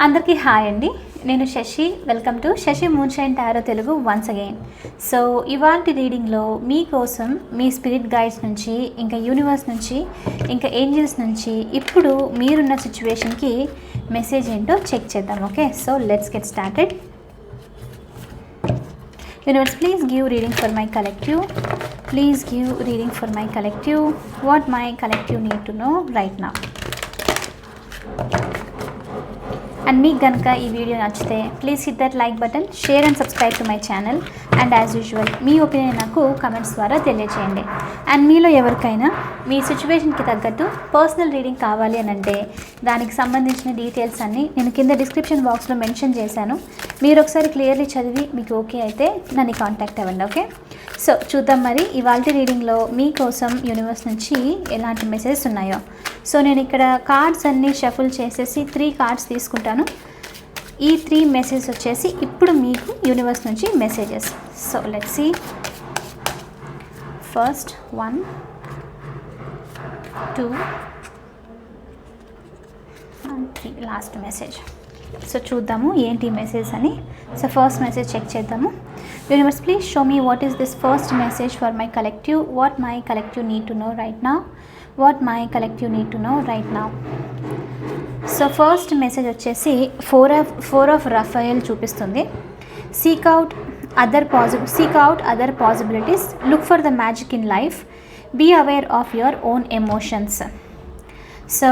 అందరికీ హాయ్ అండి. నేను Shashi. Welcome to Shashi moonshine tarot Telugu once again. So ఇవాల్టి రీడింగ్లో మీకోసం మీ స్పిరిట్ గైడ్స్ నుంచి, ఇంకా యూనివర్స్ నుంచి, ఇంకా ఏంజల్స్ నుంచి ఇప్పుడు మీరున్న సిచ్యువేషన్కి మెసేజ్ ఏంటో చెక్ చేద్దాం. Okay, so let's get started. Universe, please give reading for my collective. Please give reading for my collective. What my collective need to know right now. And మీకు కనుక ఈ వీడియో నచ్చితే please hit that like button, share and subscribe to my channel. And as usual me opinion నాకు comments ద్వారా తెలియజేయండి. And మీలో ఎవరికైనా మీ సిచ్యువేషన్కి తగ్గట్టు పర్సనల్ రీడింగ్ కావాలి అని అంటే దానికి సంబంధించిన డీటెయిల్స్ అన్నీ నేను కింద డిస్క్రిప్షన్ బాక్స్లో మెన్షన్ చేశాను. మీరు ఒకసారి క్లియర్లీ చదివి మీకు ఓకే అయితే నన్ను కాంటాక్ట్ అవ్వండి. ఓకే, సో చూద్దాం మరి ఇవాల్టి రీడింగ్లో మీకోసం యూనివర్స్ నుంచి ఎలాంటి మెసేజెస్ ఉన్నాయో. సో నేను ఇక్కడ కార్డ్స్ అన్నీ షఫుల్ చేసేసి 3 కార్డ్స్ తీసుకుంటాను. ఈ 3 మెసేజెస్ వచ్చేసి ఇప్పుడు మీకు యూనివర్స్ నుంచి messages. So let's see. First 1, 2 and 3 last message. So చూద్దాము ఏంటి మెసేజ్ అని. సో ఫస్ట్ మెసేజ్ చెక్ చేద్దాము. Universe, please show me what is this first message for my collective. What my collective need to know right now. What my collective need to know right now. So first message వచ్చేసి 4 of Raphael చూపిస్తుంది. Seek out other possibilities, look for the magic in life, be aware of your own emotions. So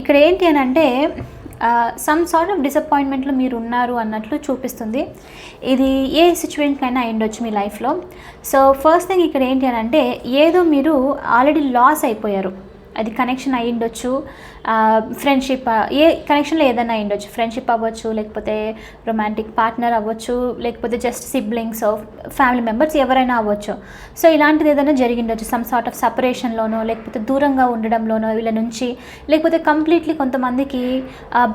ఇక్కడ ఏంటి అని అంటే some sort of డిసప్పాయింట్మెంట్లో మీరు ఉన్నారు అన్నట్లు చూపిస్తుంది. ఇది ఏ సిచ్యువేషన్కైనా అయ్యుండొచ్చు మీ లైఫ్లో. సో ఫస్ట్ థింగ్ ఇక్కడ ఏంటి అని అంటే ఏదో మీరు ఆల్రెడీ లాస్ అయిపోయారు. అది కనెక్షన్ అయ్యుండొచ్చు, ఫ్రెండ్షిప్, ఏ కనెక్షన్లో ఏదైనా అయ్యుండొచ్చు. ఫ్రెండ్షిప్ అవ్వచ్చు, లేకపోతే రొమాంటిక్ పార్ట్నర్ అవ్వచ్చు, లేకపోతే జస్ట్ సిబ్లింగ్స్, ఫ్యామిలీ మెంబర్స్ ఎవరైనా అవ్వచ్చు. సో ఇలాంటిది ఏదైనా జరిగిండొచ్చు. సమ్ సార్ట్ ఆఫ్ సపరేషన్లోనో, లేకపోతే దూరంగా ఉండడంలోనో వీళ్ళ నుంచి, లేకపోతే కంప్లీట్లీ కొంతమందికి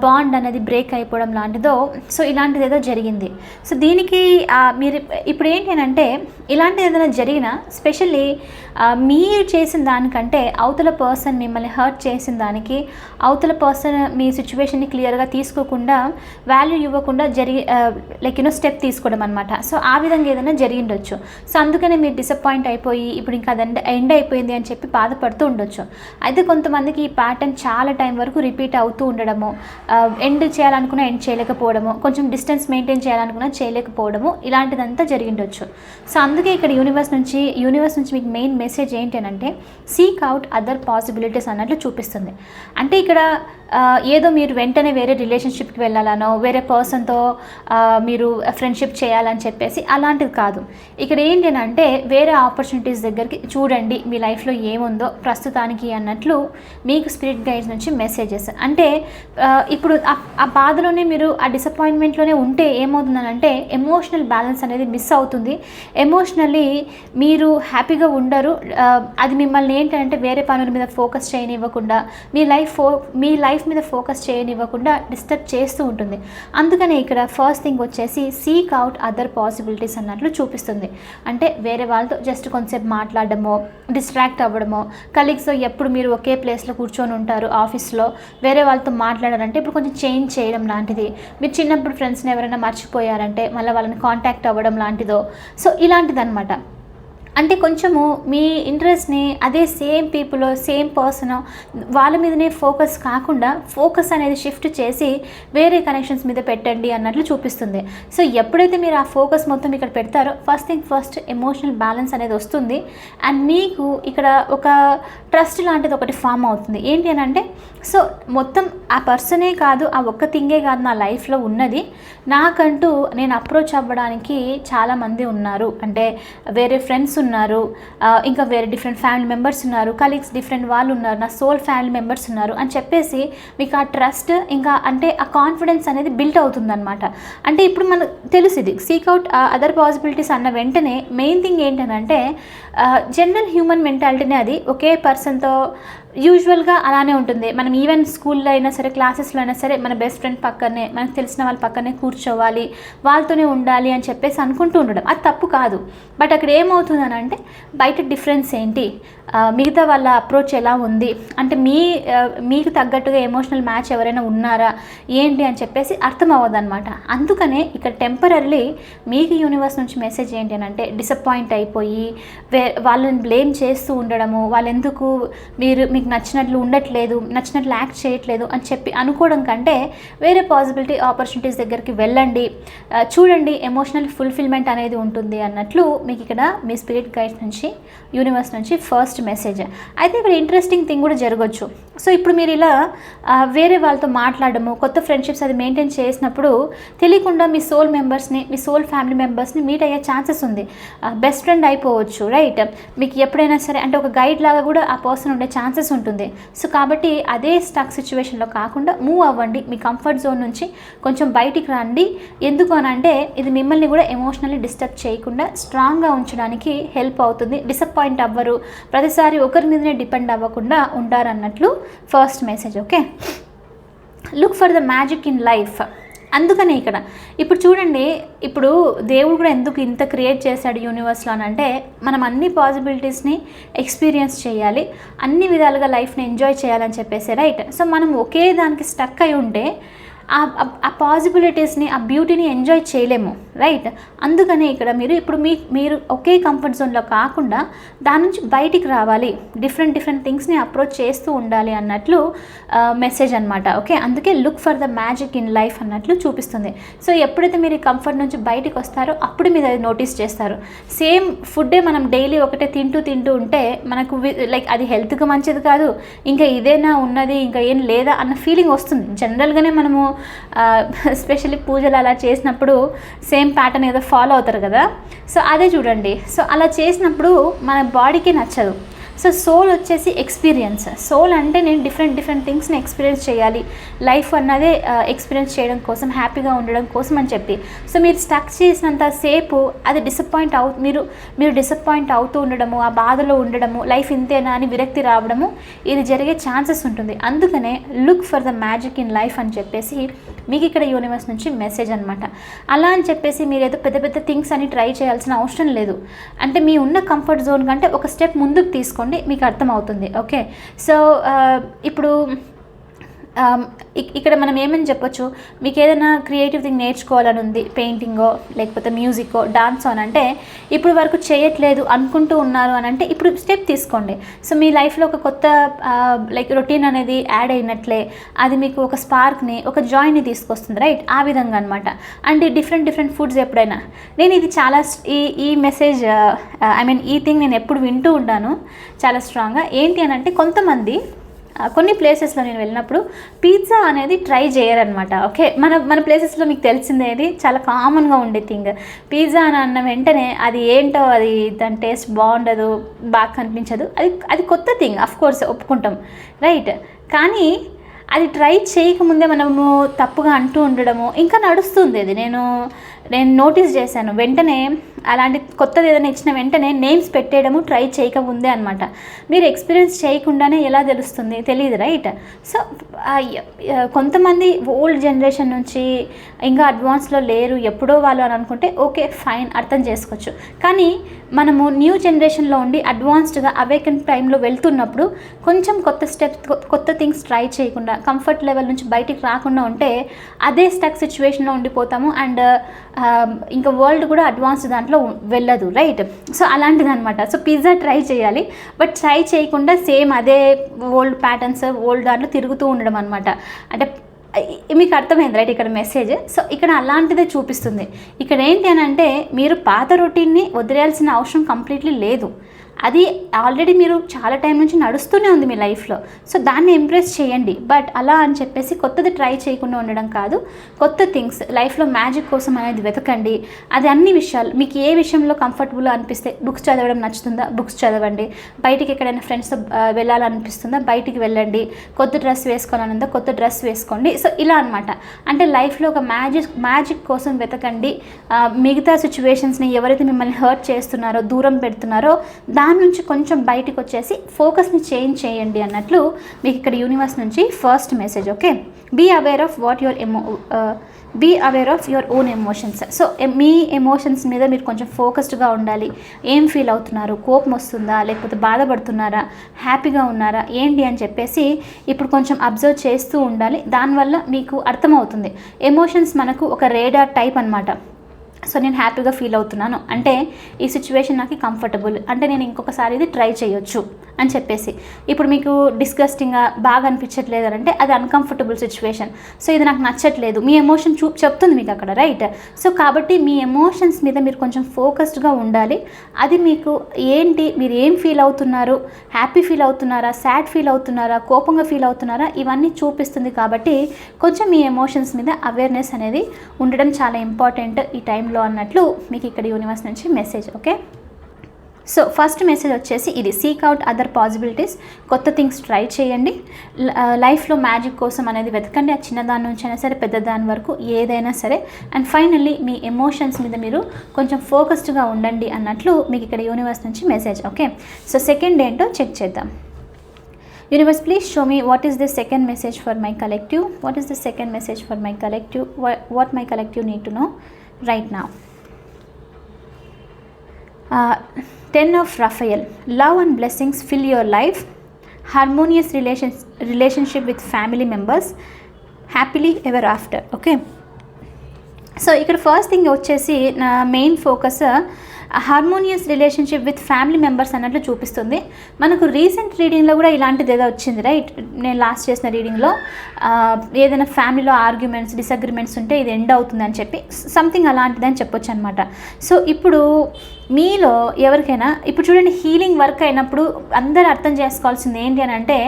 బాండ్ అనేది బ్రేక్ అయిపోవడం లాంటిదో. సో ఇలాంటిది ఏదో జరిగింది. సో దీనికి మీరు ఇప్పుడు ఏంటి అని అంటే ఇలాంటిది ఏదైనా జరిగినా స్పెషల్లీ మీరు చేసిన దానికంటే అవతల పర్సన్ మిమ్మల్ని హర్ట్ చేసిన దానికి అవతల పర్సన్ మీ సిచ్యువేషన్ని క్లియర్గా తీసుకోకుండా, వాల్యూ ఇవ్వకుండా స్టెప్ తీసుకోవడం అనమాట. సో ఆ విధంగా ఏదైనా జరిగిండొచ్చు. సో అందుకనే మీరు డిసప్పాయింట్ అయిపోయి ఇప్పుడు ఇంకా అది ఎండ్ అయిపోయింది అని చెప్పి బాధపడుతూ ఉండొచ్చు. అయితే కొంతమందికి ఈ ప్యాటర్న్ చాలా టైం వరకు రిపీట్ అవుతూ ఉండడము, ఎండ్ చేయాలనుకున్నా ఎండ్ చేయలేకపోవడము, కొంచెం డిస్టెన్స్ మెయింటైన్ చేయాలనుకున్నా చేయలేకపోవడము, ఇలాంటిదంతా జరిగిండొచ్చు. సో అందుకే ఇక్కడ యూనివర్స్ నుంచి మీకు మెయిన్ మెసేజ్ ఏంటి అని అంటే సీక్ అవుట్ అదర్ పాసిబిలిటీస్ అన్నట్లు చూపిస్తుంది. అంటే ఇక్కడ ఏదో మీరు వెంటనే వేరే రిలేషన్షిప్కి వెళ్ళాలనో, వేరే పర్సన్తో మీరు ఫ్రెండ్షిప్ చేయాలని చెప్పేసి అలాంటిది కాదు. ఇక్కడ ఏంటి అని అంటే వేరే ఆపర్చునిటీస్ దగ్గరికి చూడండి, మీ లైఫ్లో ఏముందో ప్రస్తుతానికి అన్నట్లు మీకు స్పిరిట్ గైడ్స్ నుంచి మెసేజెస్. అంటే ఇప్పుడు ఆ బాధలోనే మీరు ఆ డిసప్పాయింట్మెంట్లోనే ఉంటే ఏమవుతుందనంటే ఎమోషనల్ బ్యాలెన్స్ అనేది మిస్ అవుతుంది. ఎమోషనల్లీ మీరు హ్యాపీగా ఉండరు. అది మిమ్మల్ని ఏంటంటే వేరే పనుల మీద ఫోకస్ చేయనివ్వకుండా, మీ లైఫ్ మీద ఫోకస్ చేయనివ్వకుండా డిస్టర్బ్ చేస్తూ ఉంటుంది. అందుకనే ఇక్కడ ఫస్ట్ థింగ్ వచ్చేసి సీక్ అవుట్ అదర్ పాసిబిలిటీస్ అన్నట్లు చూపిస్తుంది. అంటే వేరే వాళ్ళతో జస్ట్ కొంచెంసేపు మాట్లాడడమో, డిస్ట్రాక్ట్ అవ్వడమో, కలీగ్స్తో ఎప్పుడు మీరు ఒకే ప్లేస్లో కూర్చొని ఉంటారు ఆఫీస్లో, వేరే వాళ్ళతో మాట్లాడారంటే ఇప్పుడు కొంచెం చేంజ్ చేయడం లాంటిది. మీరు చిన్నప్పుడు ఫ్రెండ్స్ని ఎవరైనా మర్చిపోయారంటే మళ్ళీ వాళ్ళని కాంటాక్ట్ అవ్వడం లాంటిదో. సో ఇలాంటిదన్నమాట. అంటే కొంచెము మీ ఇంట్రెస్ట్ని అదే సేమ్ పీపుల్, సేమ్ పర్సన్ వాళ్ళ మీదనే ఫోకస్ కాకుండా ఫోకస్ అనేది షిఫ్ట్ చేసి వేరే కనెక్షన్స్ మీద పెట్టండి అన్నట్లు చూపిస్తుంది. సో ఎప్పుడైతే మీరు ఆ ఫోకస్ మొత్తం ఇక్కడ పెడతారో ఫస్ట్ ఎమోషనల్ బ్యాలెన్స్ అనేది వస్తుంది. అండ్ మీకు ఇక్కడ ఒక ట్రస్ట్ లాంటిది ఒకటి ఫామ్ అవుతుంది. ఏంటి అని అంటే సో మొత్తం ఆ పర్సనే కాదు, ఆ ఒక్క థింగే కాదు నా లైఫ్లో ఉన్నది, నాకంటూ నేను అప్రోచ్ అవ్వడానికి చాలామంది ఉన్నారు. అంటే వేరే ఫ్రెండ్స్ ఉన్నారు, ఇంకా వేరే డిఫరెంట్ ఫ్యామిలీ మెంబర్స్ ఉన్నారు, కలీగ్స్ డిఫరెంట్ వాళ్ళు ఉన్నారు, నా సోల్ ఫ్యామిలీ మెంబర్స్ ఉన్నారు అని చెప్పేసి మీకు ఆ ట్రస్ట్ ఇంకా అంటే ఆ కాన్ఫిడెన్స్ అనేది బిల్ట్ అవుతుందన్నమాట. అంటే ఇప్పుడు మనకు తెలుసు ఇది సీక్ అవుట్ అదర్ పాసిబిలిటీస్ అన్న వెంటనే మెయిన్ థింగ్ ఏంటనంటే జనరల్ హ్యూమన్ మెంటాలిటీనే అది. ఒకే పర్సన్తో యూజువల్గా అలానే ఉంటుంది. మనం ఈవెన్ స్కూల్లో అయినా సరే, క్లాసెస్లో అయినా సరే, మన బెస్ట్ ఫ్రెండ్ పక్కనే, మనకు తెలిసిన వాళ్ళ పక్కనే కూర్చోవాలి, వాళ్ళతోనే ఉండాలి అని చెప్పేసి అనుకుంటూ ఉండడం అది తప్పు కాదు. బట్ అక్కడ ఏమవుతుందని అంటే బయట డిఫరెన్స్ ఏంటి, మిగతా వాళ్ళ అప్రోచ్ ఎలా ఉంది అంటే మీకు తగ్గట్టుగా ఎమోషనల్ మ్యాచ్ ఎవరైనా ఉన్నారా ఏంటి అని చెప్పేసి అర్థం అవ్వదు అనమాట. అందుకనే ఇక్కడ టెంపరరీ మీకు యూనివర్స్ నుంచి మెసేజ్ ఏంటి అని అంటే డిసప్పాయింట్ అయిపోయి వాళ్ళని బ్లేమ్ చేస్తూ ఉండడము, వాళ్ళు ఎందుకు మీకు నచ్చినట్లు ఉండట్లేదు, నచ్చినట్లు యాక్ట్ చేయట్లేదు అని చెప్పి అనుకోవడం కంటే వేరే పాసిబిలిటీ ఆపర్చునిటీస్ దగ్గరికి వెళ్ళండి, చూడండి, ఎమోషనల్ ఫుల్ఫిల్మెంట్ అనేది ఉంటుంది అన్నట్లు మీకు ఇక్కడ మీ స్పిరిట్ గైడ్స్ నుంచి, యూనివర్స్ నుంచి ఫస్ట్ మెసేజ్. అయితే ఇక్కడ ఇంట్రెస్టింగ్ థింగ్ కూడా జరగవచ్చు. సో ఇప్పుడు మీరు ఇలా వేరే వాళ్ళతో మాట్లాడము, కొత్త ఫ్రెండ్షిప్స్ అది మెయింటైన్ చేసినప్పుడు తెలియకుండా మీ సోల్ మెంబర్స్ని, మీ సోల్ ఫ్యామిలీ మెంబర్స్ని మీట్ అయ్యే ఛాన్సెస్ ఉంది. బెస్ట్ ఫ్రెండ్ అయిపోవచ్చు, రైట్? మీకు ఎప్పుడైనా సరే అంటే ఒక గైడ్ లాగా కూడా ఆ పర్సన్ ఉండే ఛాన్సెస్ ఉంటుంది. సో కాబట్టి అదే స్టక్ సిచ్యువేషన్లో కాకుండా మూవ్ అవ్వండి, మీ కంఫర్ట్ జోన్ నుంచి కొంచెం బయటికి రండి. ఎందుకు అని అంటే ఇది మిమ్మల్ని కూడా ఎమోషనల్లీ డిస్టర్బ్ చేయకుండా స్ట్రాంగ్గా ఉంచడానికి హెల్ప్ అవుతుంది. డిసప్పాయింట్ అవ్వరు, ప్రతిసారి ఒకరి మీదనే డిపెండ్ అవ్వకుండా ఉంటారన్నట్లు first message. Okay, look for the magic in life. అందుకనే ఇక్కడ ఇప్పుడు చూడండి, ఇప్పుడు దేవుడు కూడా ఎందుకు ఇంత క్రియేట్ చేశాడు యూనివర్స్లో అని అంటే మనం అన్ని పాసిబిలిటీస్ని ఎక్స్పీరియన్స్ చేయాలి, అన్ని విధాలుగా లైఫ్ని ఎంజాయ్ చేయాలని చెప్పేసి, రైట్? సో మనం ఒకే దానికి స్టక్ అయి ఉంటే ఆ పాసిబిలిటీస్ని, ఆ బ్యూటీని ఎంజాయ్ చేయలేము, రైట్? అందుకనే ఇక్కడ మీరు ఒకే కంఫర్ట్ జోన్లో కాకుండా దాని నుంచి బయటికి రావాలి, డిఫరెంట్ థింగ్స్ని అప్రోచ్ చేస్తూ ఉండాలి అన్నట్లు మెసేజ్ అనమాట. ఓకే, అందుకే look for the magic in life అన్నట్లు చూపిస్తుంది. సో ఎప్పుడైతే మీరు ఈ కంఫర్ట్ నుంచి బయటికి వస్తారో అప్పుడు మీరు అది నోటీస్ చేస్తారు. సేమ్ ఫుడ్డే మనం డైలీ ఒకటే తింటూ ఉంటే మనకు లైక్ అది హెల్త్కి మంచిది కాదు, ఇంకా ఇదేనా ఉన్నది, ఇంకా ఏం లేదా అన్న ఫీలింగ్ వస్తుంది. జనరల్గానే మనము ఎస్పెషల్లీ పూజలు అలా చేసినప్పుడు సేమ్ ప్యాటర్న్ ఏదో ఫాలో అవుతారు కదా. సో అదే చూడండి, సో అలా చేసినప్పుడు మన బాడీకి నచ్చదు. సో సోల్ వచ్చేసి ఎక్స్పీరియన్స్. సోల్ అంటే నేను డిఫరెంట్ థింగ్స్ని ఎక్స్పీరియన్స్ చేయాలి, లైఫ్ అన్నదే ఎక్స్పీరియన్స్ చేయడం కోసం, హ్యాపీగా ఉండడం కోసం అని చెప్పి. సో మీరు స్టక్ చేసినంత సేపు అది మీరు డిసప్పాయింట్ అవుతూ ఉండడము, ఆ బాధలో ఉండడము, లైఫ్ ఇంతేనా అని విరక్తి రావడము ఇది జరిగే ఛాన్సెస్ ఉంటుంది. అందుకనే look for the magic in life అని చెప్పేసి మీకు ఇక్కడ యూనివర్స్ నుంచి మెసేజ్ అనమాట. అలా అని చెప్పేసి మీరు ఏదో పెద్ద థింగ్స్ అని ట్రై చేయాల్సిన అవసరం లేదు. అంటే మీ ఉన్న కంఫర్ట్ జోన్ కంటే ఒక స్టెప్ ముందుకు తీసుకోండి, మీకు అర్థమవుతుంది. ఓకే, సో ఇప్పుడు ఇక్కడ మనం ఏమని చెప్పొచ్చు, మీకు ఏదైనా క్రియేటివ్ థింగ్ నేర్చుకోవాలని ఉంది, పెయింటింగో లేకపోతే మ్యూజికో డాన్సో అని అంటే ఇప్పుడు వరకు చేయట్లేదు అనుకుంటూ ఉన్నారు అని అంటే ఇప్పుడు స్టెప్ తీసుకోండి. సో మీ లైఫ్లో ఒక కొత్త లైక్ రొటీన్ అనేది యాడ్ అయినట్లే అది మీకు ఒక స్పార్క్ని, ఒక జాయ్ని తీసుకొస్తుంది, రైట్? ఆ విధంగా అనమాట. అండ్ డిఫరెంట్ ఫుడ్స్ ఎప్పుడైనా నేను ఇది చాలా ఈ మెసేజ్ ఈ థింగ్ నేను ఎప్పుడు వింటూ ఉంటాను చాలా స్ట్రాంగ్గా. ఏంటి అని అంటే కొంతమంది కొన్ని ప్లేసెస్లో నేను వెళ్ళినప్పుడు పిజ్జా అనేది ట్రై చేయరనమాట. ఓకే, మన ప్లేసెస్లో మీకు తెలిసిందేది చాలా కామన్గా ఉండే థింగ్ పిజ్జా అని అన్న వెంటనే అది ఏంటో, అది దాని టేస్ట్ బాగుండదు, బాగా కనిపించదు, అది కొత్త థింగ్, అఫ్కోర్స్ ఒప్పుకుంటాం, రైట్? కానీ అది ట్రై చేయకముందే మనము తప్పుగా అంటూ ఉండడము ఇంకా నడుస్తుంది. అది నేను నోటీస్ చేశాను. వెంటనే అలాంటి కొత్తది ఏదైనా ఇచ్చిన వెంటనే నేమ్స్ పెట్టేయడము ట్రై చేయకముందే అనమాట. మీరు ఎక్స్పీరియన్స్ చేయకుండానే ఎలా తెలుస్తుంది, తెలియదు, రైట్? సో కొంతమంది ఓల్డ్ జనరేషన్ నుంచి ఇంకా అడ్వాన్స్లో లేరు, ఎప్పుడో వాళ్ళు అని అనుకుంటే ఓకే ఫైన్, అర్థం చేసుకోవచ్చు. కానీ మనము న్యూ జనరేషన్లో ఉండి అడ్వాన్స్డ్గా అవేకెన్ టైంలో వెళ్తున్నప్పుడు కొంచెం కొత్త థింగ్స్ ట్రై చేయకుండా, కంఫర్ట్ లెవెల్ నుంచి బయటికి రాకుండా ఉంటే అదే స్టక్ సిచ్యువేషన్లో ఉండిపోతాము. అండ్ ఇంకా వరల్డ్ కూడా అడ్వాన్స్ దాంట్లో వెళ్ళదు, రైట్? సో అలాంటిది అనమాట. సో పిజ్జా ట్రై చేయాలి, బట్ ట్రై చేయకుండా సేమ్ అదే ఓల్డ్ ప్యాటర్న్స్, ఓల్డ్ దాంట్లో తిరుగుతూ ఉండడం అనమాట. అంటే మీకు అర్థమైంది, రైట్? ఇక్కడ మెసేజ్. సో ఇక్కడ అలాంటిదే చూపిస్తుంది. ఇక్కడ ఏంటి అని అంటే మీరు పాత రొటీన్ని వదిలేయాల్సిన అవసరం కంప్లీట్లీ లేదు. అది ఆల్రెడీ మీరు చాలా టైం నుంచి నడుస్తూనే ఉంది మీ లైఫ్లో. సో దాన్ని ఇంప్రెస్ చేయండి, బట్ అలా అని చెప్పేసి కొత్తది ట్రై చేయకుండా ఉండడం కాదు. కొత్త థింగ్స్ లైఫ్లో మ్యాజిక్ కోసం అనేది వెతకండి. అది అన్ని విషయాలు మీకు ఏ విషయంలో కంఫర్టబుల్ అనిపిస్తే, బుక్స్ చదవడం నచ్చుతుందా బుక్స్ చదవండి, బయటికి ఎక్కడైనా ఫ్రెండ్స్తో వెళ్ళాలనిపిస్తుందా బయటికి వెళ్ళండి, కొత్త డ్రెస్ వేసుకోవాలనుందా కొత్త డ్రెస్ వేసుకోండి. సో ఇలా అనమాట. అంటే లైఫ్లో ఒక మ్యాజిక్ కోసం వెతకండి. మిగతా సిచ్యువేషన్స్ని ఎవరైతే మిమ్మల్ని హర్ట్ చేస్తున్నారో, దూరం పెడుతున్నారో దాని నుంచి కొంచెం బయటకు వచ్చేసి ఫోకస్ని చేంజ్ చేయండి అన్నట్లు మీకు ఇక్కడ యూనివర్స్ నుంచి first message. Okay, be aware of what your be aware of your own emotions. So మీ ఎమోషన్స్ మీద మీరు కొంచెం ఫోకస్డ్గా ఉండాలి. ఏం ఫీల్ అవుతున్నారు, కోపం వస్తుందా, లేకపోతే బాధపడుతున్నారా, హ్యాపీగా ఉన్నారా ఏంటి అని చెప్పేసి ఇప్పుడు కొంచెం అబ్జర్వ్ చేస్తూ ఉండాలి. దానివల్ల మీకు అర్థమవుతుంది. ఎమోషన్స్ మనకు ఒక రేడార్ టైప్ అనమాట. సో నేను హ్యాపీగా ఫీల్ అవుతున్నాను అంటే ఈ సిచ్యువేషన్ నాకు కంఫర్టబుల్, అంటే నేను ఇంకొకసారి ఇది ట్రై చేయొచ్చు అని చెప్పేసి. ఇప్పుడు మీకు డిస్గస్టింగ్గా బాగా అనిపించట్లేదు అంటే అది అన్కంఫర్టబుల్ సిచ్యువేషన్. సో ఇది నాకు నచ్చట్లేదు, మీ ఎమోషన్ చెప్తుంది మీకు అక్కడ, రైట్? సో కాబట్టి మీ ఎమోషన్స్ మీద మీరు కొంచెం ఫోకస్డ్గా ఉండాలి. అది మీకు ఏంటి, మీరు ఏం ఫీల్ అవుతున్నారు, హ్యాపీ ఫీల్ అవుతున్నారా, సాడ్ ఫీల్ అవుతున్నారా, కోపంగా ఫీల్ అవుతున్నారా, ఇవన్నీ చూపిస్తుంది. కాబట్టి కొంచెం మీ ఎమోషన్స్ మీద అవేర్నెస్ అనేది ఉండడం చాలా ఇంపార్టెంట్ ఈ టైంలో అన్నట్లు మీకు ఇక్కడ యూనివర్స్ నుంచి message. Okay, so first message వచ్చేసి ఇది, సీక్ అవుట్ అదర్ పాసిబిలిటీస్. కొత్త థింగ్స్ ట్రై చేయండి. లైఫ్లో మ్యాజిక్ కోసం అనేది వెతకండి. ఆ చిన్నదాని నుంచి అయినా సరే పెద్దదాని వరకు ఏదైనా సరే. అండ్ ఫైనల్లీ మీ ఎమోషన్స్ మీద మీరు కొంచెం ఫోకస్డ్గా ఉండండి అన్నట్లు మీకు ఇక్కడ యూనివర్స్ నుంచి మెసేజ్. ఓకే, సో సెకండ్ ఏంటో చెక్ చేద్దాం. Universe, please show me what is the second message for my collective. What is the second message for my collective? What my collective need to know right now. 10 of Raphael. Love and blessings fill your life. Harmonious relationship with family members. Happily ever after. Okay. So ఇక్కడ first thing వచ్చేసి నా main focus harmonious relationship with family members అన్నట్లు చూపిస్తుంది. మనకు recent రీడింగ్లో కూడా ఇలాంటిది ఏదో వచ్చింది, రైట్? నేను లాస్ట్ చేసిన రీడింగ్లో ఏదైనా ఫ్యామిలీలో ఆర్గ్యుమెంట్స్, డిసగ్రిమెంట్స్ ఉంటే ఇది ఎండ్ అవుతుంది అని చెప్పి సంథింగ్ అలాంటిది అని చెప్పొచ్చు అనమాట. సో ఇప్పుడు మీలో ఎవరికైనా ఇప్పుడు చూడండి, హీలింగ్ వర్క్ అయినప్పుడు అందరూ అర్థం చేసుకోవాల్సింది ఏంటి అని అంటే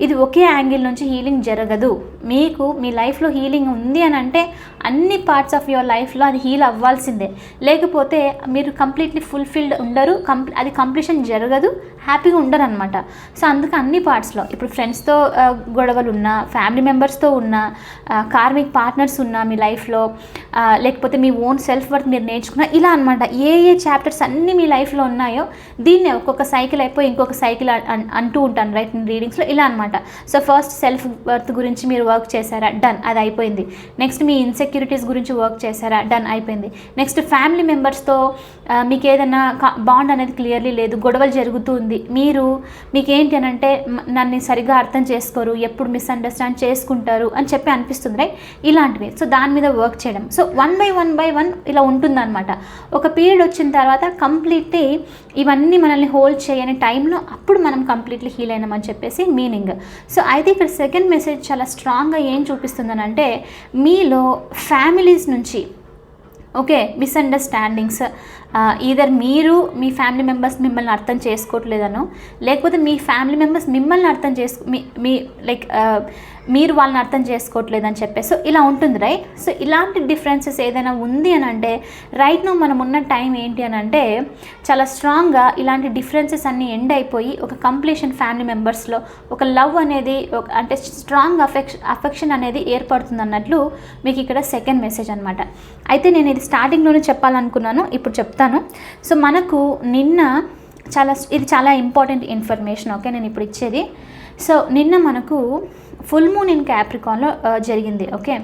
ఇది ఒకే యాంగిల్ నుంచి హీలింగ్ జరగదు. మీకు మీ లైఫ్లో హీలింగ్ ఉంది అని అంటే అన్ని పార్ట్స్ ఆఫ్ యువర్ లైఫ్లో అది హీల్ అవ్వాల్సిందే. లేకపోతే మీరు కంప్లీట్లీ ఫుల్ఫిల్డ్ ఉండరు, అది కంప్లీషన్ జరగదు, హ్యాపీగా ఉండరు అనమాట. సో అందుకే అన్ని పార్ట్స్లో ఇప్పుడు ఫ్రెండ్స్తో గొడవలు ఉన్నా, ఫ్యామిలీ మెంబర్స్తో ఉన్నా, కార్మిక్ పార్ట్నర్స్ ఉన్నా మీ లైఫ్లో, లేకపోతే మీ ఓన్ సెల్ఫ్ వర్త్ మీరు నేర్చుకున్నా, ఇలా అనమాట. ఏ చాప్టర్స్ అన్నీ మీ లైఫ్లో ఉన్నాయో దీన్నే ఒక్కొక్క సైకిల్ అయిపోయి ఇంకొక సైకిల్ అంటూ ఉంటాను, రైట్? రీడింగ్స్లో ఇలా అనమాట. సో ఫస్ట్ సెల్ఫ్ వర్త్ గురించి మీరు వర్క్ చేశారా, డన్, అది అయిపోయింది. నెక్స్ట్ మీ ఇన్సెక్యూరిటీస్ గురించి వర్క్ చేశారా, డన్, అయిపోయింది. నెక్స్ట్ ఫ్యామిలీ మెంబర్స్తో మీకు ఏదైనా బాండ్ అనేది క్లియర్లీ లేదు, గొడవలు జరుగుతుంది, మీకేంటి అని అంటే నన్ను సరిగ్గా అర్థం చేసుకోరు, ఎప్పుడు మిస్అండర్స్టాండ్ చేసుకుంటారు అని చెప్పి అనిపిస్తుంది, రైట్? ఇలాంటివి. సో దాని మీద వర్క్ చేయడం. సో వన్ బై వన్ ఇలా ఉంటుందన్నమాట. ఒక పీరియడ్ వచ్చిన తర్వాత కంప్లీట్లీ ఇవన్నీ మనల్ని హోల్డ్ చేయని టైంలో అప్పుడు మనం కంప్లీట్లీ హీల్ అయినామని చెప్పేసి మీనింగ్. సో అయితే ఇక్కడ సెకండ్ మెసేజ్ చాలా స్ట్రాంగ్గా ఏం చూపిస్తుందని అంటే మీలో ఫ్యామిలీస్ నుంచి ఓకే మిస్అండర్స్టాండింగ్స్, ఈదర్ మీరు మీ ఫ్యామిలీ మెంబర్స్ మిమ్మల్ని అర్థం చేసుకోవట్లేదనో, లేకపోతే మీ ఫ్యామిలీ మెంబర్స్ మిమ్మల్ని అర్థం మీరు వాళ్ళని అర్థం చేసుకోవట్లేదని చెప్పేసి సో ఇలా ఉంటుంది, రైట్? సో ఇలాంటి డిఫరెన్సెస్ ఏదైనా ఉంది అని అంటే రైట్ నో మనం ఉన్న టైం ఏంటి అని అంటే చాలా స్ట్రాంగ్గా ఇలాంటి డిఫరెన్సెస్ అన్నీ ఎండ్ అయిపోయి ఒక కంప్లీషన్ ఫ్యామిలీ మెంబర్స్లో ఒక లవ్ అనేది అంటే స్ట్రాంగ్ అఫెక్షన్ అనేది ఏర్పడుతుంది అన్నట్లు మీకు ఇక్కడ సెకండ్ మెసేజ్ అనమాట. అయితే నేను ఇది స్టార్టింగ్లోనే చెప్పాలనుకున్నాను, ఇప్పుడు చెప్తాను. సో మనకు నిన్న ఇది చాలా ఇంపార్టెంట్ ఇన్ఫర్మేషన్, ఓకే, నేను ఇప్పుడు ఇచ్చేది. సో నిన్న మనకు ఫుల్ మూన్ ఇన్ క్యాప్రికాన్లో జరిగింది, ఓకే,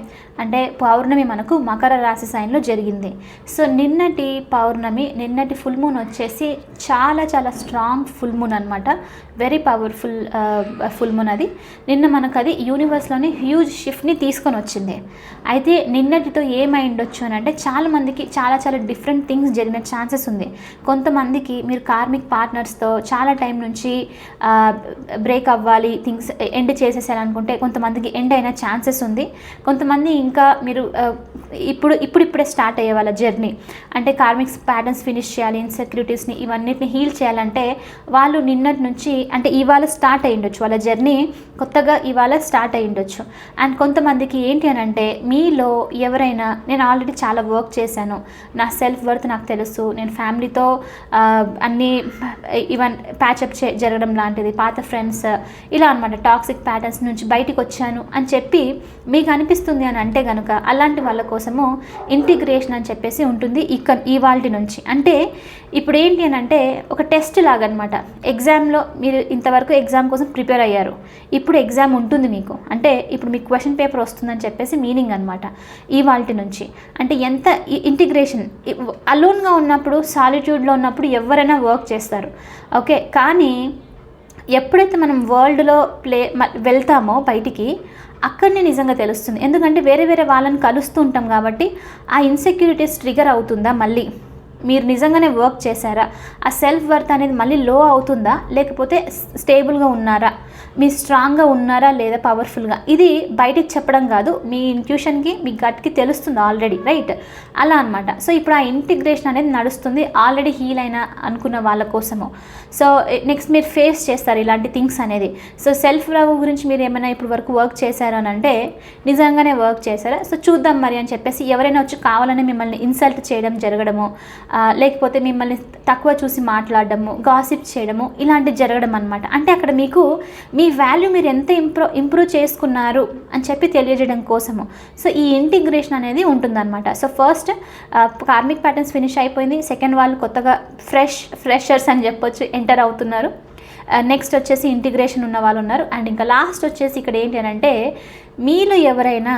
అంటే పౌర్ణమి మనకు మకర రాశి సైన్లో జరిగింది. సో నిన్నటి పౌర్ణమి, నిన్నటి ఫుల్ మూన్ వచ్చేసి చాలా చాలా స్ట్రాంగ్ ఫుల్ మూన్ అనమాట, వెరీ పవర్ఫుల్ ఫుల్ మూన్. అది నిన్న మనకు అది యూనివర్స్లోని హ్యూజ్ షిఫ్ట్ని తీసుకొని వచ్చింది. అయితే నిన్నటితో ఏమైండొచ్చు అని అంటే చాలామందికి చాలా చాలా డిఫరెంట్ థింగ్స్ జరిగిన ఛాన్సెస్ ఉంది. కొంతమందికి మీరు కార్మిక్ పార్ట్నర్స్తో చాలా టైం నుంచి బ్రేక్ అవ్వాలి, థింగ్స్ ఎండ్ చేసేసారనుకుంటే కొంతమందికి ఎండ్ అయిన ఛాన్సెస్ ఉంది. కొంతమంది ఇంకా మీరు ఇప్పుడిప్పుడే స్టార్ట్ అయ్యే వాళ్ళ జర్నీ, అంటే కార్మిక్స్ ప్యాటర్న్స్ ఫినిష్ చేయాలి, ఇన్సెక్యూరిటీస్ని ఇవన్నిటిని హీల్ చేయాలంటే వాళ్ళు నిన్నటి నుంచి అంటే ఇవాళ స్టార్ట్ అయ్యి ఉండొచ్చు, వాళ్ళ జర్నీ కొత్తగా ఇవాళ స్టార్ట్ అయ్యి ఉండొచ్చు. అండ్ కొంతమందికి ఏంటి అని అంటే మీలో ఎవరైనా నేను ఆల్రెడీ చాలా వర్క్ చేశాను, నా సెల్ఫ్ వర్త్ నాకు తెలుసు, నేను ఫ్యామిలీతో అన్నీ ప్యాచప్ జరగడం లాంటిది, పాత ఫ్రెండ్స్ ఇలా అనమాట, టాక్సిక్ ప్యాటర్న్స్ నుంచి బయటికి వచ్చాను అని చెప్పి మీకు అనిపిస్తుంది అని అంటే కనుక అలాంటి వాళ్ళ కోసం కోసము ఇంటిగ్రేషన్ అని చెప్పేసి ఉంటుంది ఇవాల్టి నుంచి. అంటే ఇప్పుడు ఏంటి అని అంటే ఒక టెస్ట్ లాగా అనమాట. ఎగ్జామ్లో మీరు ఇంతవరకు ఎగ్జామ్ కోసం ప్రిపేర్ అయ్యారు, ఇప్పుడు ఎగ్జామ్ ఉంటుంది మీకు, అంటే ఇప్పుడు మీకు క్వశ్చన్ పేపర్ వస్తుందని చెప్పేసి మీనింగ్ అనమాట ఇవాల్టి నుంచి. అంటే ఎంత ఇంటిగ్రేషన్. అలోన్గా ఉన్నప్పుడు, సాలిట్యూడ్లో ఉన్నప్పుడు ఎవరైనా వర్క్ చేస్తారు, ఓకే. కానీ ఎప్పుడైతే మనం వరల్డ్లో వెళ్తామో బయటికి, అక్కడనే నిజంగా తెలుస్తుంది. ఎందుకంటే వేరే వేరే వాళ్ళని కలుస్తూ ఉంటాం కాబట్టి ఆ ఇన్సెక్యూరిటీస్ ట్రిగర్ అవుతుందా, మళ్ళీ మీరు నిజంగానే వర్క్ చేశారా, ఆ సెల్ఫ్ వర్త్ అనేది మళ్ళీ లో అవుతుందా, లేకపోతే స్టేబుల్గా ఉన్నారా, మీరు స్ట్రాంగ్గా ఉన్నారా లేదా పవర్ఫుల్గా, ఇది బయటికి చెప్పడం కాదు, మీ ఇంట్యూషన్కి మీ గట్కి తెలుస్తుంది ఆల్రెడీ, రైట్? అలా అనమాట. సో ఇప్పుడు ఆ ఇంటిగ్రేషన్ అనేది నడుస్తుంది ఆల్రెడీ హీల్ అయిన అనుకున్న వాళ్ళ కోసము. సో నెక్స్ట్ మీరు ఫేస్ చేస్తారు ఇలాంటి థింగ్స్ అనేది. సో సెల్ఫ్ లవ్ గురించి మీరు ఏమైనా ఇప్పుడు వరకు వర్క్ చేశారని అంటే నిజంగానే వర్క్ చేశారా? సో చూద్దాం మరి అని చెప్పేసి ఎవరైనా వచ్చి కావాలని మిమ్మల్ని ఇన్సల్ట్ చేయడం జరగడము, లేకపోతే మిమ్మల్ని తక్కువ చూసి మాట్లాడడము, గాసిప్ చేయడము, ఇలాంటివి జరగడం అనమాట. అంటే అక్కడ మీకు మీ వాల్యూ మీరు ఎంత ఇంప్రూవ్ చేసుకున్నారు అని చెప్పి తెలియజేయడం కోసము. సో ఈ ఇంటిగ్రేషన్ అనేది ఉంటుందన్నమాట. So first karmic patterns finish అయిపోయింది, సెకండ్ వాళ్ళు కొత్తగా ఫ్రెషర్స్ అని చెప్పొచ్చు ఎంటర్ అవుతున్నారు, నెక్స్ట్ వచ్చేసి ఇంటిగ్రేషన్ ఉన్న వాళ్ళు ఉన్నారు, అండ్ ఇంకా లాస్ట్ వచ్చేసి ఇక్కడ ఏంటి అని అంటే మీలో ఎవరైనా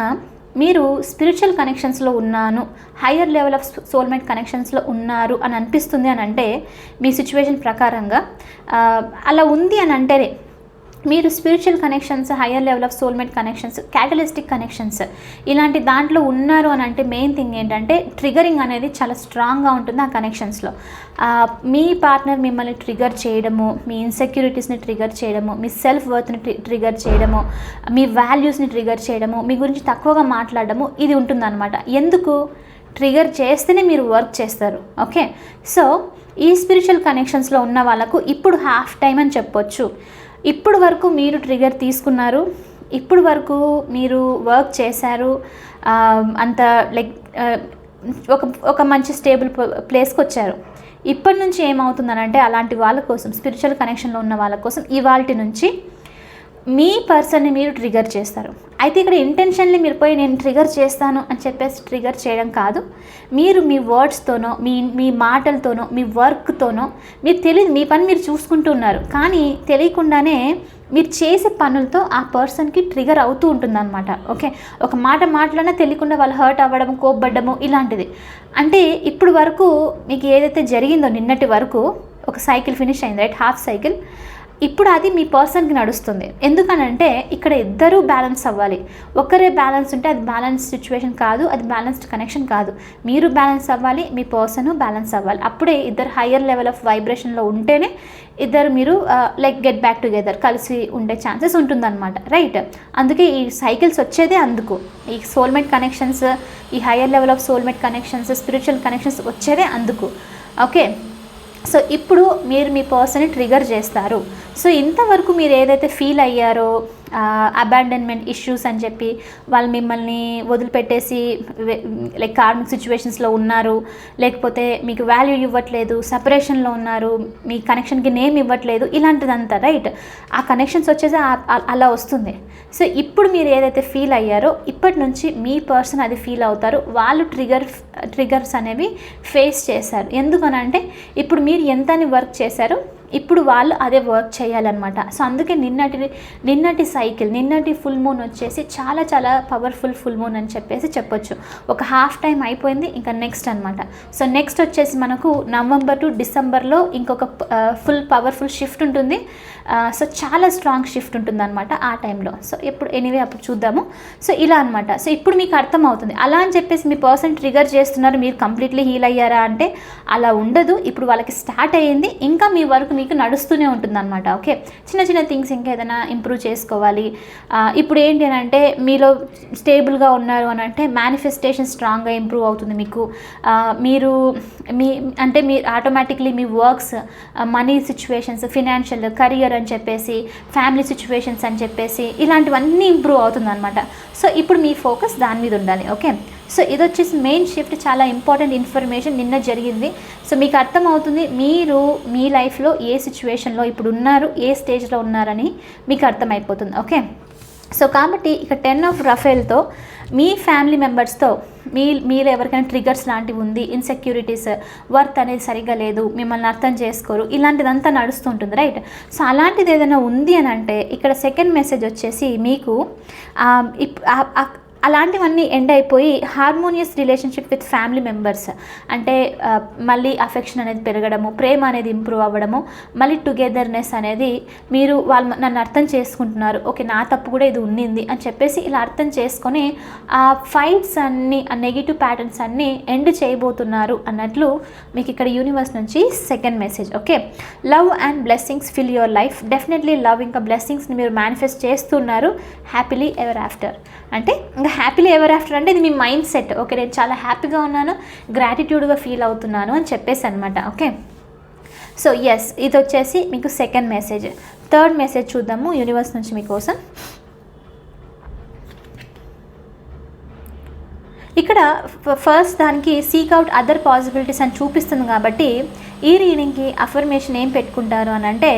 మీరు స్పిరిచువల్ కనెక్షన్స్లో ఉన్నాను, హయ్యర్ లెవెల్ ఆఫ్ సోల్మేట్ కనెక్షన్స్లో ఉన్నారు అని అనిపిస్తుంది అని అంటే మీ సిచ్యువేషన్ ప్రకారంగా అలా ఉంది అని అంటేనే మీరు spiritual connections, higher level of soulmate connections, catalytic connections ఇలాంటి దాంట్లో ఉన్నారు అని అంటే మెయిన్ థింగ్ ఏంటంటే ట్రిగరింగ్ అనేది చాలా స్ట్రాంగ్గా ఉంటుంది ఆ కనెక్షన్స్లో. మీ పార్ట్నర్ మిమ్మల్ని ట్రిగర్ చేయడము, మీ ఇన్సెక్యూరిటీస్ని ట్రిగర్ చేయడము, మీ సెల్ఫ్ వర్త్ని ట్రిగర్ చేయడము, మీ వాల్యూస్ని ట్రిగర్ చేయడము, మీ గురించి తక్కువగా మాట్లాడడము, ఇది ఉంటుందన్నమాట. ఎందుకు? ట్రిగర్ చేస్తేనే మీరు వర్క్ చేస్తారు, ఓకే. సో ఈ స్పిరిచువల్ కనెక్షన్స్లో ఉన్న వాళ్ళకు ఇప్పుడు హాఫ్ టైం అని చెప్పొచ్చు. ఇప్పుడు వరకు మీరు ట్రిగర్ తీసుకున్నారు, ఇప్పుడు వరకు మీరు వర్క్ చేశారు, అంత లైక్ ఒక మంచి స్టేబుల్ ప్లేస్కి వచ్చారు. ఇప్పటి నుంచి ఏమవుతుందనంటే అలాంటి వాళ్ళ కోసం, స్పిరిచువల్ కనెక్షన్లో ఉన్న వాళ్ళ కోసం ఇవాల్టి నుంచి మీ పర్సన్ని మీరు ట్రిగర్ చేస్తారు. అయితే ఇక్కడ ఇంటెన్షన్లీ మీరు పోయి నేను ట్రిగర్ చేస్తాను అని చెప్పేసి ట్రిగర్ చేయడం కాదు. మీరు మీ వర్డ్స్తోనో, మీ మాటలతోనో, మీ వర్క్తోనో, మీరు తెలియదు మీ పని మీరు చూసుకుంటున్నారు, కానీ తెలియకుండానే మీరు చేసే పనులతో ఆ పర్సన్కి ట్రిగర్ అవుతూ ఉంటుందన్నమాట, ఓకే. ఒక మాట మాట్లాడినా తెలియకుండా వాళ్ళు హర్ట్ అవ్వడము, కోప్పడము, ఇలాంటిది. అంటే ఇప్పుడు వరకు మీకు ఏదైతే జరిగిందో నిన్నటి వరకు ఒక సైకిల్ ఫినిష్ అయింది, రైట్, హాఫ్ సైకిల్. ఇప్పుడు అది మీ పర్సన్కి నడుస్తుంది. ఎందుకనంటే ఇక్కడ ఇద్దరూ బ్యాలెన్స్ అవ్వాలి. ఒక్కరే బ్యాలెన్స్ ఉంటే అది బ్యాలెన్స్ సిచ్యువేషన్ కాదు, అది బ్యాలెన్స్డ్ కనెక్షన్ కాదు. మీరు బ్యాలెన్స్ అవ్వాలి, మీ పర్సన్ బ్యాలెన్స్ అవ్వాలి. అప్పుడే ఇద్దరు హయ్యర్ లెవెల్ ఆఫ్ వైబ్రేషన్లో ఉంటేనే ఇద్దరు మీరు లైక్ గెట్ బ్యాక్ టుగెదర్, కలిసి ఉండే ఛాన్సెస్ ఉంటుందన్నమాట, రైట్. అందుకే ఈ సైకిల్స్ వచ్చేదే అందుకు. ఈ సోల్మేట్ కనెక్షన్స్, ఈ higher level of soulmate connections, spiritual connections వచ్చేదే అందుకు, ఓకే. సో ఇప్పుడు మీరు మీ పర్సన్ని ట్రిగర్ చేస్తారు. సో ఇంతవరకు మీరు ఏదైతే ఫీల్ అయ్యారో అబాండన్మెంట్ ఇష్యూస్ అని చెప్పి వాళ్ళు మిమ్మల్ని వదిలిపెట్టేసి లైక్ కార్మిక్ సిచ్యువేషన్స్లో ఉన్నారు, లేకపోతే మీకు వాల్యూ ఇవ్వట్లేదు, సపరేషన్లో ఉన్నారు, మీ కనెక్షన్కి నేమ్ ఇవ్వట్లేదు, ఇలాంటిదంతా, రైట్. ఆ కనెక్షన్స్ వచ్చేసి అలా వస్తుంది. సో ఇప్పుడు మీరు ఏదైతే ఫీల్ అయ్యారో ఇప్పటి నుంచి మీ పర్సన్ అది ఫీల్ అవుతారు. వాళ్ళు ట్రిగర్స్ అనేవి ఫేస్ చేశారు. ఎందుకనంటే ఇప్పుడు మీరు ఎంతని వర్క్ చేశారో ఇప్పుడు వాళ్ళు అదే వర్క్ చేయాలన్నమాట. సో అందుకే నిన్నటి సైకిల్, నిన్నటి ఫుల్ మూన్ వచ్చేసి చాలా చాలా పవర్ఫుల్ ఫుల్ మూన్ అని చెప్పేసి చెప్పొచ్చు. ఒక హాఫ్ టైం అయిపోయింది, ఇంకా నెక్స్ట్ అనమాట. సో నెక్స్ట్ వచ్చేసి మనకు నవంబర్ టు డిసెంబర్లో ఇంకొక ఫుల్ పవర్ఫుల్ షిఫ్ట్ ఉంటుంది. సో చాలా స్ట్రాంగ్ షిఫ్ట్ ఉంటుంది అనమాట ఆ టైంలో. సో ఇప్పుడు ఎనీవే అప్పుడు చూద్దాము. సో ఇలా అనమాట. సో ఇప్పుడు మీకు అర్థమవుతుంది. అలా అని చెప్పేసి మీ పర్సన్ ట్రిగర్ చేస్తున్నారు, మీరు కంప్లీట్లీ హీల్ అయ్యారా అంటే అలా ఉండదు. ఇప్పుడు వాళ్ళకి స్టార్ట్ అయ్యింది, ఇంకా మీ వర్క్ మీకు నడుస్తూనే ఉంటుంది అనమాట, ఓకే. చిన్న చిన్న థింగ్స్ ఇంకా ఏదైనా ఇంప్రూవ్ చేసుకోవాలి. ఇప్పుడు ఏంటి అని అంటే మీలో స్టేబుల్గా ఉన్నారు అని అంటే మేనిఫెస్టేషన్ స్ట్రాంగ్గా ఇంప్రూవ్ అవుతుంది మీకు. మీరు ఆటోమేటిక్లీ మీ works, money situations, financial, career అని చెప్పేసి, ఫ్యామిలీ సిచ్యువేషన్స్ అని చెప్పేసి ఇలాంటివన్నీ ఇంప్రూవ్ అవుతుంది అనమాట. సో ఇప్పుడు మీ ఫోకస్ దాని మీద ఉండాలి, ఓకే. సో ఇది వచ్చేసి మెయిన్ షిఫ్ట్, చాలా ఇంపార్టెంట్ ఇన్ఫర్మేషన్ నిన్న జరిగింది. సో మీకు అర్థమవుతుంది మీరు మీ లైఫ్లో ఏ సిచ్యువేషన్లో ఇప్పుడు ఉన్నారు, ఏ స్టేజ్లో ఉన్నారని మీకు అర్థమైపోతుంది, ఓకే. సో కాబట్టి ఇక 10 ఆఫ్ రఫేల్తో మీ ఫ్యామిలీ మెంబర్స్తో మీరు ఎవరికైనా ట్రిగర్స్ లాంటివి ఉంది, ఇన్సెక్యూరిటీస్, వర్త్ అనేది సరిగ్గా లేదు, మిమ్మల్ని అర్థం చేసుకోరు, ఇలాంటిదంతా నడుస్తుంటుంది, రైట్? సో అలాంటిది ఏదైనా ఉంది అని అంటే ఇక్కడ సెకండ్ మెసేజ్ వచ్చేసి మీకు అలాంటివన్నీ ఎండ్ అయిపోయి harmonious relationship with family members, అంటే మళ్ళీ అఫెక్షన్ అనేది పెరగడము, ప్రేమ అనేది ఇంప్రూవ్ అవ్వడము, మళ్ళీ టుగెదర్నెస్ అనేది, మీరు వాళ్ళు నన్ను అర్థం చేసుకుంటున్నారు, ఓకే నా తప్పు కూడా ఇది ఉన్నింది అని చెప్పేసి ఇలా అర్థం చేసుకొని ఆ ఫైట్స్ అన్నీ, ఆ నెగిటివ్ ప్యాటర్న్స్ అన్నీ ఎండ్ చేయబోతున్నారు అన్నట్లు మీకు ఇక్కడ యూనివర్స్ నుంచి second message. Okay, love and blessings fill your life. Definitely love ఇంకా బ్లెస్సింగ్స్ని మీరు మేనిఫెస్ట్ చేస్తున్నారు హ్యాపీలీ ఎవర్ ఆఫ్టర్. అంటే ఇంకా హ్యాపీలీ ఎవర్ ఆఫ్టర్ అంటే ఇది మీ మైండ్ సెట్. ఓకే, నేను చాలా హ్యాపీగా ఉన్నాను, గ్రాటిట్యూడ్గా ఫీల్ అవుతున్నాను అని చెప్పేసి అనమాట. ఓకే, సో ఎస్, ఇది వచ్చేసి మీకు సెకండ్ మెసేజ్. థర్డ్ మెసేజ్ చూద్దాము యూనివర్స్ నుంచి మీకోసం. ఇక్కడ ఫస్ట్ దానికి సీక్ అవుట్ అదర్ పాసిబిలిటీస్ అని చూపిస్తుంది కాబట్టి ఈ రీడింగ్కి అఫర్మేషన్ ఏం పెట్టుకుంటారు అని అంటే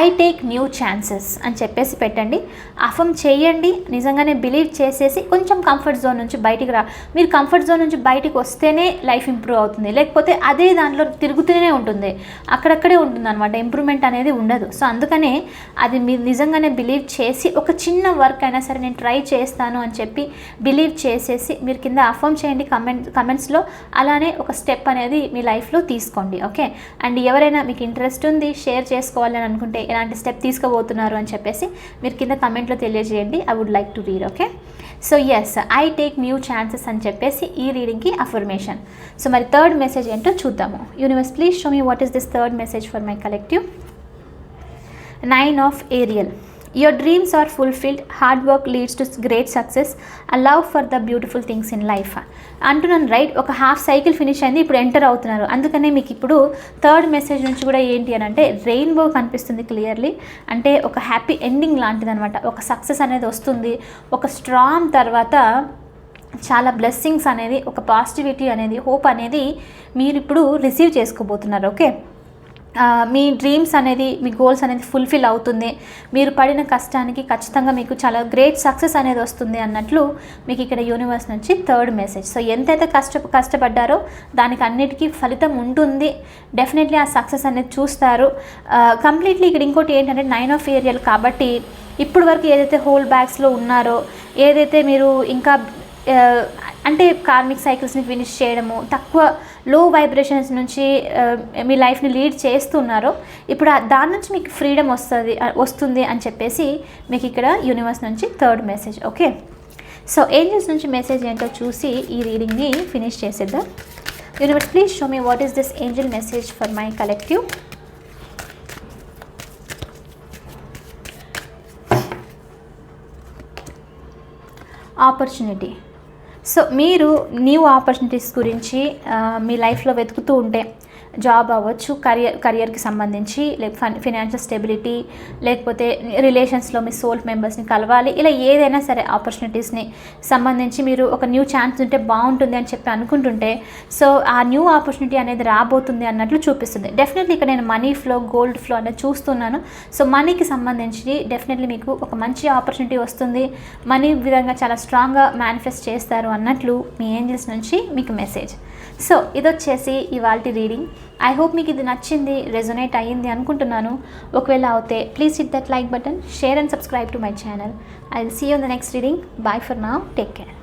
ఐ టేక్ న్యూ ఛాన్సెస్ అని చెప్పేసి పెట్టండి. అఫర్మ్ చేయండి, నిజంగానే బిలీవ్ చేసేసి కొంచెం కంఫర్ట్ జోన్ నుంచి బయటికి మీరు కంఫర్ట్ జోన్ నుంచి బయటికి వస్తేనే లైఫ్ ఇంప్రూవ్ అవుతుంది, లేకపోతే అదే దాంట్లో తిరుగుతూనే ఉంటుంది, అక్కడక్కడే ఉంటుంది అనమాట, ఇంప్రూవ్మెంట్ అనేది ఉండదు. సో అందుకనే అది మీరు నిజంగానే బిలీవ్ చేసి ఒక చిన్న వర్క్ అయినా సరే నేను ట్రై చేస్తాను అని చెప్పి బిలీవ్ చేసేసి మీరు కింద అఫర్మ్ చేయండి కమెంట్స్లో. అలానే ఒక స్టెప్ అనేది మీ లైఫ్లో తీసుకోండి. ఓకే, అండ్ ఎవరైనా మీకు ఇంట్రెస్ట్ ఉంది షేర్ చేసుకోవాలని అనుకుంటే ఎలాంటి స్టెప్ తీసుకోబోతున్నారు అని చెప్పేసి మీరు కింద కమెంట్లో తెలియజేయండి. I would like to read. Okay, so yes, I take new chances అని చెప్పేసి ఈ రీడింగ్కి అఫర్మేషన్. సో మరి థర్డ్ మెసేజ్ ఏంటో చూద్దాము. Universe please show me what is this third message for my collective. 9 of Ariel. Your dreams are fulfilled, hard work leads to great success, a love for the beautiful things in life అంటున్నాను, right? ఒక half cycle finish అయింది, ఇప్పుడు enter అవుతున్నారు. అందుకనే మీకు ఇప్పుడు third message నుంచి కూడా ఏంటి అని అంటే రెయిన్బో కనిపిస్తుంది క్లియర్లీ. అంటే ఒక హ్యాపీ ఎండింగ్ లాంటిది అనమాట. ఒక సక్సెస్ అనేది వస్తుంది, ఒక స్ట్రాంగ్ తర్వాత చాలా బ్లెస్సింగ్స్ అనేది, ఒక పాజిటివిటీ అనేది, హోప్ అనేది మీరు ఇప్పుడు రిసీవ్ చేసుకోబోతున్నారు. ఓకే, మీ డ్రీమ్స్ అనేది, మీ గోల్స్ అనేది ఫుల్ఫిల్ అవుతుంది, మీరు పడిన కష్టానికి ఖచ్చితంగా మీకు చాలా గ్రేట్ సక్సెస్ అనేది వస్తుంది అన్నట్లు మీకు ఇక్కడ యూనివర్స్ నుంచి థర్డ్ మెసేజ్. సో ఎంతైతే కష్టపడ్డారో దానికి అన్నిటికీ ఫలితం ఉంటుంది, డెఫినెట్లీ ఆ సక్సెస్ అనేది చూస్తారు కంప్లీట్లీ. ఇక్కడ ఇంకోటి ఏంటంటే 9 ఆఫ్ ఏరియల్ కాబట్టి ఇప్పుడు వరకు ఏదైతే హోల్ బ్యాగ్స్లో ఉన్నారో, ఏదైతే మీరు ఇంకా అంటే కార్మిక్ సైకిల్స్ని ఫినిష్ చేయడము, తక్కువ లో వైబ్రేషన్స్ నుంచి మీ లైఫ్ని లీడ్ చేస్తున్నారో ఇప్పుడు దాని నుంచి మీకు ఫ్రీడమ్ వస్తుంది అని చెప్పేసి మీకు ఇక్కడ యూనివర్స్ నుంచి third message. Okay, so angels నుంచి మెసేజ్ ఏంటో చూసి ఈ రీడింగ్ని ఫినిష్ చేసేద్దాం. Universe please show me what is this Angel message for my collective. Opportunity. So మీరు న్యూ ఆపర్చునిటీస్ గురించి మీ లైఫ్లో వెతుకుతూ ఉంటే, జాబ్ అవ్వచ్చు, కరియర్కి సంబంధించి, ఫైనాన్షియల్ స్టెబిలిటీ, లేకపోతే రిలేషన్స్లో మీ సోల్ మెంబర్స్ని కలవాలి, ఇలా ఏదైనా సరే ఆపర్చునిటీస్ని సంబంధించి మీరు ఒక న్యూ ఛాన్స్ ఉంటే బాగుంటుంది అని చెప్పి అనుకుంటుంటే, సో ఆ న్యూ ఆపర్చునిటీ అనేది రాబోతుంది అన్నట్లు చూపిస్తుంది. డెఫినెట్లీ ఇక్కడ నేను మనీ ఫ్లో, గోల్డ్ ఫ్లో అనేది చూస్తున్నాను. సో మనీకి సంబంధించి డెఫినెట్లీ మీకు ఒక మంచి ఆపర్చునిటీ వస్తుంది, మనీ విధంగా చాలా స్ట్రాంగ్గా మేనిఫెస్ట్ చేస్తారు అన్నట్లు మీ ఏంజల్స్ నుంచి మీకు మెసేజ్. సో ఇది వచ్చేసి ఇవాల్టి రీడింగ్. ఐ హోప్ మీకు ఇది నచ్చింది, రెజొనేట్ అయ్యింది అనుకుంటున్నాను. ఒకవేళ అవుతే please hit that like button, share and subscribe to my channel. I will see you in the next reading. Bye for now, take care.